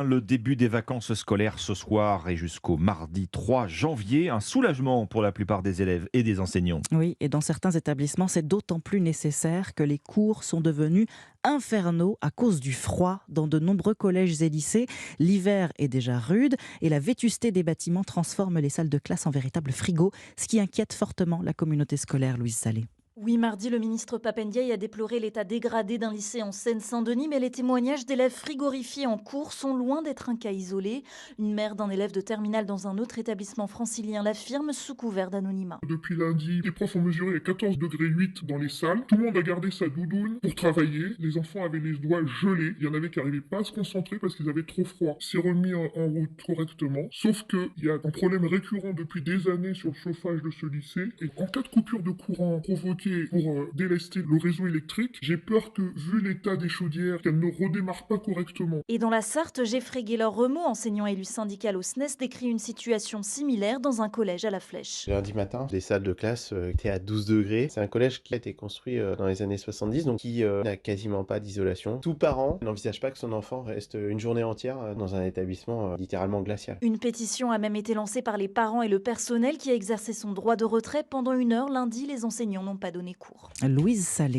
Le début des vacances scolaires ce soir et jusqu'au mardi 3 janvier. Un soulagement pour la plupart des élèves et des enseignants. Oui, et dans certains établissements, c'est d'autant plus nécessaire que les cours sont devenus infernaux à cause du froid dans de nombreux collèges et lycées. L'hiver est déjà rude et la vétusté des bâtiments transforme les salles de classe en véritables frigos, ce qui inquiète fortement la communauté scolaire, Louise Salé. Oui, mardi, le ministre Papendiaï a déploré l'état dégradé d'un lycée en Seine-Saint-Denis, mais les témoignages d'élèves frigorifiés en cours sont loin d'être un cas isolé. Une mère d'un élève de terminale dans un autre établissement francilien l'affirme sous couvert d'anonymat. Depuis lundi, les profs ont mesuré à 14 degrés 8 dans les salles. Tout le monde a gardé sa doudoune pour travailler. Les enfants avaient les doigts gelés. Il y en avait qui n'arrivaient pas à se concentrer parce qu'ils avaient trop froid. C'est remis en route correctement. Sauf qu'il y a un problème récurrent depuis des années sur le chauffage de ce lycée. Et en cas de coupure de courant provoquée pour délester le réseau électrique, j'ai peur que, vu l'état des chaudières, qu'elles ne redémarrent pas correctement. Et dans la Sarthe, Geoffrey Gaylor-Remeau, enseignant élu syndical au SNES, décrit une situation similaire dans un collège à La Flèche. Lundi matin, les salles de classe étaient à 12 degrés. C'est un collège qui a été construit dans les années 70, donc qui n'a quasiment pas d'isolation. Tout parent n'envisage pas que son enfant reste une journée entière dans un établissement littéralement glacial. Une pétition a même été lancée par les parents et le personnel qui a exercé son droit de retrait. Pendant 1 heure lundi, les enseignants n'ont pas donné cours. Louise Salé.